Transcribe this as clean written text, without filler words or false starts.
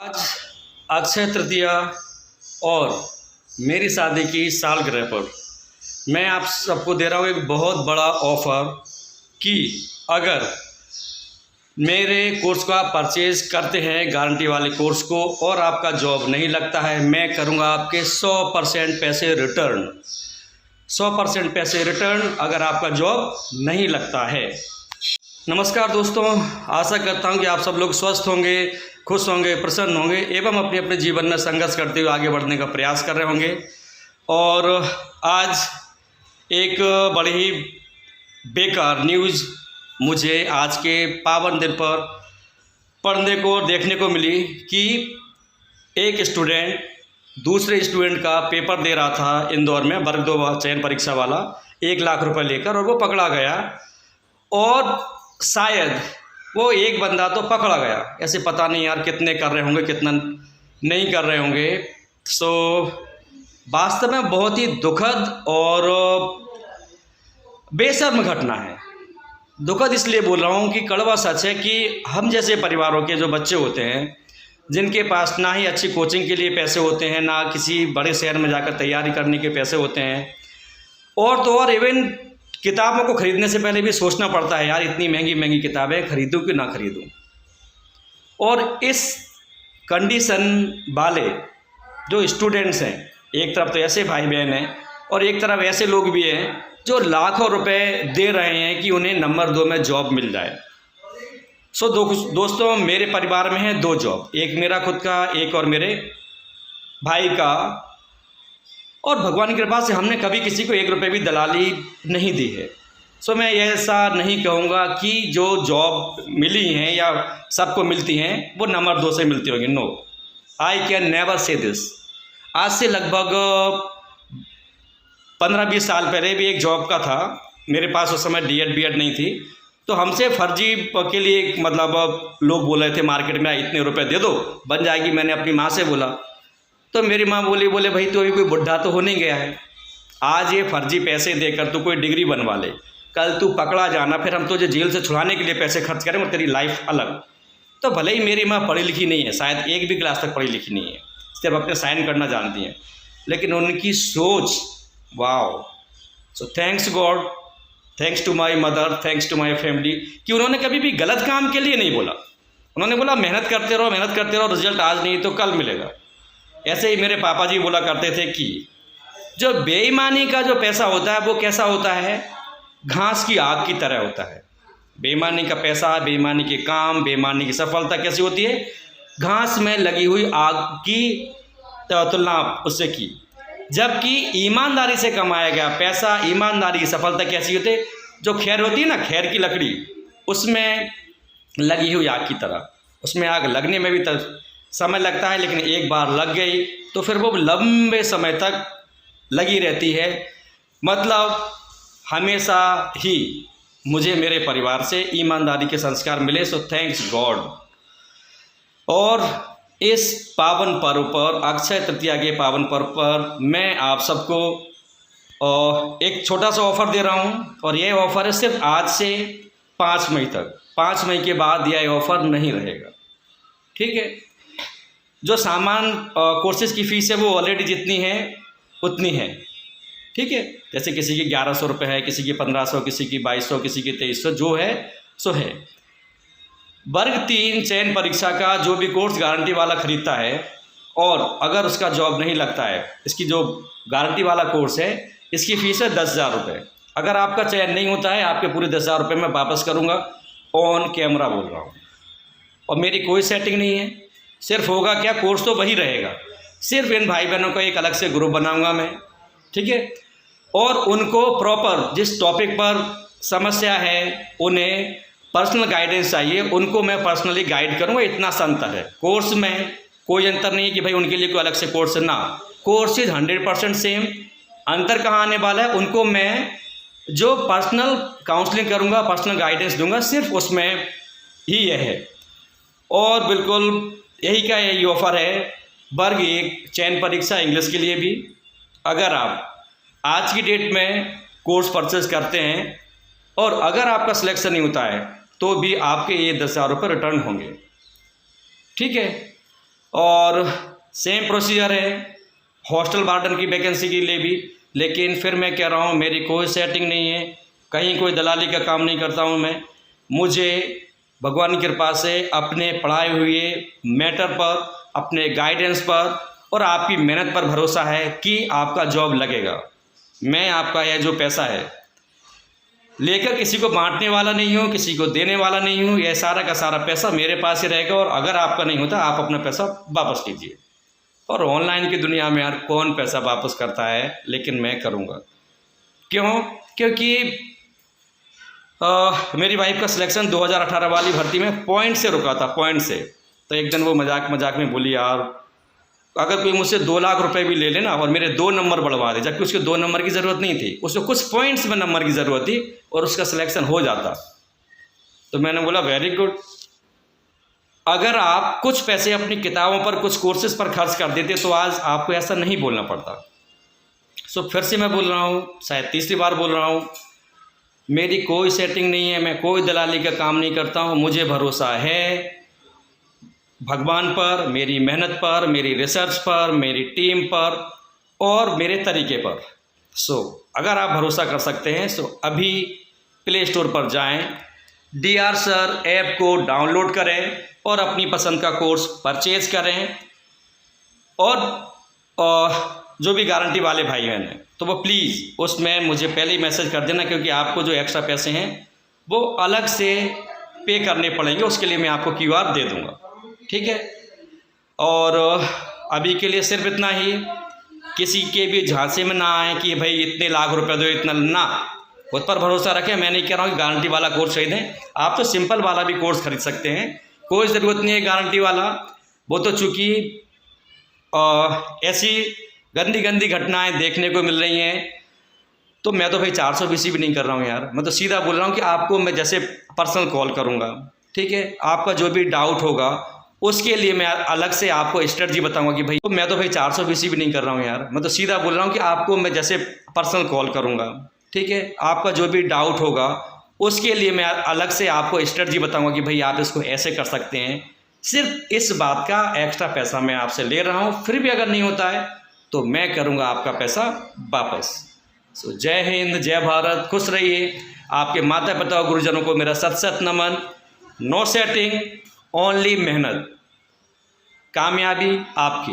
आज अक्षय तृतीया और मेरी शादी की सालगिरह पर मैं आप सबको दे रहा हूँ एक बहुत बड़ा ऑफ़र कि अगर मेरे कोर्स को आप परचेज़ करते हैं, गारंटी वाले कोर्स को, और आपका जॉब नहीं लगता है, मैं करूँगा आपके 100% पैसे रिटर्न। 100% पैसे रिटर्न अगर आपका जॉब नहीं लगता है। नमस्कार दोस्तों, आशा करता हूं कि आप सब लोग स्वस्थ होंगे, खुश होंगे, प्रसन्न होंगे एवं अपने अपने जीवन में संघर्ष करते हुए आगे बढ़ने का प्रयास कर रहे होंगे। और आज एक बड़ी ही बेकार न्यूज़ मुझे आज के पावन दिन पर पढ़ने को देखने को मिली कि एक स्टूडेंट दूसरे स्टूडेंट का पेपर दे रहा था इंदौर में, वर्ग 2 चयन परीक्षा वाला, 1 लाख रुपए लेकर, और वो पकड़ा गया। और शायद वो एक बंदा तो पकड़ा गया, ऐसे पता नहीं यार कितने कर रहे होंगे, कितना नहीं कर रहे होंगे। सो वास्तव में बहुत ही दुखद और बेशर्म घटना है। दुखद इसलिए बोल रहा हूँ कि कड़वा सच है कि हम जैसे परिवारों के जो बच्चे होते हैं, जिनके पास ना ही अच्छी कोचिंग के लिए पैसे होते हैं, ना किसी बड़े शहर में जाकर तैयारी करने के पैसे होते हैं, और तो और इवन किताबों को ख़रीदने से पहले भी सोचना पड़ता है यार इतनी महंगी महंगी किताबें खरीदूं कि ना खरीदूं। और इस कंडीशन वाले जो स्टूडेंट्स हैं, एक तरफ तो ऐसे भाई बहन हैं और एक तरफ ऐसे लोग भी हैं जो लाखों रुपए दे रहे हैं कि उन्हें नंबर 2 में जॉब मिल जाए। सो दोस्तों, मेरे परिवार में हैं 2 जॉब, एक मेरा खुद का, एक और मेरे भाई का। और भगवान की कृपा से हमने कभी किसी को 1 रुपये भी दलाली नहीं दी है। सो मैं ऐसा नहीं कहूँगा कि जो जॉब मिली हैं या सबको मिलती हैं वो नंबर 2 से मिलती होंगी। No, I can never say this. आज से लगभग 15-20 साल पहले भी एक जॉब का था मेरे पास, उस समय D.Ed B.Ed नहीं थी, तो हमसे फर्जी के लिए मतलब लोग बोल रहे थे मार्केट में इतने रुपए दे दो बन जाएगी। मैंने अपनी माँ से बोला तो मेरी माँ बोले भाई तो अभी कोई बुढ़ा तो हो नहीं गया है, आज ये फर्जी पैसे देकर तू कोई डिग्री बनवा ले, कल तू पकड़ा जाना, फिर हम तुझे जेल से छुड़ाने के लिए पैसे खर्च करें और तेरी लाइफ अलग। तो भले ही मेरी माँ पढ़ी लिखी नहीं है, शायद एक भी क्लास तक पढ़ी लिखी नहीं है, सिर्फ अपने साइन करना जानती हैं, लेकिन उनकी सोच wow. So thanks God, thanks to my mother, thanks to my family कि उन्होंने कभी भी गलत काम के लिए नहीं बोला। उन्होंने बोला मेहनत करते रहो, मेहनत करते रहो, रिजल्ट आज नहीं तो कल मिलेगा। ऐसे ही मेरे पापा जी बोला करते थे कि जो बेईमानी का जो पैसा होता है वो कैसा होता है, घास की आग की तरह होता है। बेईमानी का पैसा, बेईमानी के काम, बेईमानी की सफलता कैसी होती है, घास में लगी हुई आग की तुलना उससे की। जबकि ईमानदारी से कमाया गया पैसा, ईमानदारी की सफलता कैसी होती है, जो खैर होती है ना, खैर की लकड़ी, उसमें लगी हुई आग की तरह। उसमें आग लगने में भी समय लगता है, लेकिन एक बार लग गई तो फिर वो लंबे समय तक लगी रहती है। मतलब हमेशा ही मुझे मेरे परिवार से ईमानदारी के संस्कार मिले। सो थैंक्स गॉड। और इस पावन पर्व पर, अक्षय तृतीया के पावन पर्व पर, मैं आप सबको एक छोटा सा ऑफ़र दे रहा हूँ। और यह ऑफ़र है सिर्फ आज से 5 मई तक। 5 मई के बाद यह ऑफ़र नहीं रहेगा, ठीक है। जो सामान कोर्सेज़ की फ़ीस है वो ऑलरेडी जितनी है उतनी है, ठीक है। जैसे किसी की 1100 रुपये है, किसी की 1500, किसी की 2200, किसी की 2300, जो है सो है। वर्ग 3 चयन परीक्षा का जो भी कोर्स गारंटी वाला ख़रीदता है और अगर उसका जॉब नहीं लगता है, इसकी जो गारंटी वाला कोर्स है इसकी फ़ीस है 10,000 रुपये। अगर आपका चयन नहीं होता है, आपके पूरे 10,000 रुपये मैं वापस करूँगा, ऑन कैमरा बोल रहा हूँ। और मेरी कोई सेटिंग नहीं है, सिर्फ होगा क्या, कोर्स तो वही रहेगा, सिर्फ इन भाई बहनों का एक अलग से ग्रुप बनाऊंगा मैं, ठीक है। और उनको प्रॉपर जिस टॉपिक पर समस्या है, उन्हें पर्सनल गाइडेंस चाहिए, उनको मैं पर्सनली गाइड करूंगा। इतना सा अंतर है, कोर्स में कोई अंतर नहीं है कि भाई उनके लिए कोई अलग से कोर्स है, ना, कोर्स इज 100% सेम। अंतर कहाँ आने वाला है, उनको मैं जो पर्सनल काउंसलिंग करूँगा, पर्सनल गाइडेंस दूँगा, सिर्फ उसमें ही यह है। और बिल्कुल यही का यही ऑफ़र है वर्ग 1 चयन परीक्षा इंग्लिश के लिए भी। अगर आप आज की डेट में कोर्स परचेज करते हैं और अगर आपका सिलेक्शन नहीं होता है तो भी आपके ये 10,000 रुपये रिटर्न होंगे, ठीक है। और सेम प्रोसीजर है हॉस्टल वार्डन की वैकेंसी के लिए भी। लेकिन फिर मैं कह रहा हूँ मेरी कोई सेटिंग नहीं है, कहीं कोई दलाली का काम नहीं करता हूँ मैं। मुझे भगवान की कृपा से अपने पढ़ाए हुए मैटर पर, अपने गाइडेंस पर और आपकी मेहनत पर भरोसा है कि आपका जॉब लगेगा। मैं आपका यह जो पैसा है लेकर किसी को बांटने वाला नहीं हूँ, किसी को देने वाला नहीं हूँ। यह सारा का सारा पैसा मेरे पास ही रहेगा और अगर आपका नहीं होता आप अपना पैसा वापस कीजिए। और ऑनलाइन की दुनिया में यार कौन पैसा वापस करता है, लेकिन मैं करूँगा। क्यों? क्योंकि मेरी वाइफ का सिलेक्शन 2018 वाली भर्ती में पॉइंट से रुका था, पॉइंट से। तो एक दिन वो मजाक में बोली, यार अगर कोई मुझसे 2 लाख रुपए भी ले लेना और मेरे 2 नंबर बढ़वा दे, जबकि उसके 2 नंबर की ज़रूरत नहीं थी, उसको कुछ पॉइंट्स में नंबर की ज़रूरत थी और उसका सिलेक्शन हो जाता। तो मैंने बोला वेरी गुड। अगर आप कुछ पैसे अपनी किताबों पर, कुछ कोर्सेज पर खर्च कर देते तो आज आपको ऐसा नहीं बोलना पड़ता। सो फिर से मैं बोल रहा हूँ, शायद तीसरी बार बोल रहा हूँ, मेरी कोई सेटिंग नहीं है, मैं कोई दलाली का काम नहीं करता हूँ। मुझे भरोसा है भगवान पर, मेरी मेहनत पर, मेरी रिसर्च पर, मेरी टीम पर और मेरे तरीके पर। अगर आप भरोसा कर सकते हैं अभी प्ले स्टोर पर जाएं, DR सर ऐप को डाउनलोड करें और अपनी पसंद का कोर्स परचेज करें। और जो भी गारंटी वाले भाई बहन हैं तो वो प्लीज़ उसमें मुझे पहले ही मैसेज कर देना, क्योंकि आपको जो एक्स्ट्रा पैसे हैं वो अलग से पे करने पड़ेंगे। उसके लिए मैं आपको QR दे दूँगा, ठीक है। और अभी के लिए सिर्फ इतना ही। किसी के भी झांसे में ना आए कि भाई इतने लाख रुपए दो, इतना ना। खुद पर भरोसा रखें। मैं नहीं कह रहा हूँ कि गारंटी वाला कोर्स खरीदें, आप तो सिंपल वाला भी कोर्स खरीद सकते हैं, कोई ज़रूरत नहीं है गारंटी वाला। वो तो चूँकि ऐसी गंदी गंदी घटनाएं देखने को मिल रही हैं, तो मैं तो भाई 420 भी नहीं कर रहा हूँ यार। मैं तो सीधा बोल रहा हूँ कि आपको मैं जैसे पर्सनल कॉल करूँगा, ठीक है। आपका जो भी डाउट होगा उसके लिए मैं अलग से आपको स्ट्रेटजी बताऊंगा कि भाई, तो मैं तो भाई 420 भी नहीं कर रहा हूँ यार। मैं तो सीधा बोल रहा हूँ कि आपको मैं जैसे पर्सनल कॉल करूँगा, ठीक है। आपका जो भी डाउट होगा उसके लिए मैं अलग से आपको स्ट्रेटजी बताऊंगा कि भाई आप इसको ऐसे कर सकते हैं। सिर्फ इस बात का एक्स्ट्रा पैसा मैं आपसे ले रहा हूँ। फिर भी अगर नहीं होता है तो मैं करूँगा आपका पैसा वापस। जय हिंद, जय भारत, खुश रहिए। आपके माता पिता और गुरुजनों को मेरा सत सत नमन। नो सेटिंग, ओनली मेहनत, कामयाबी आपकी।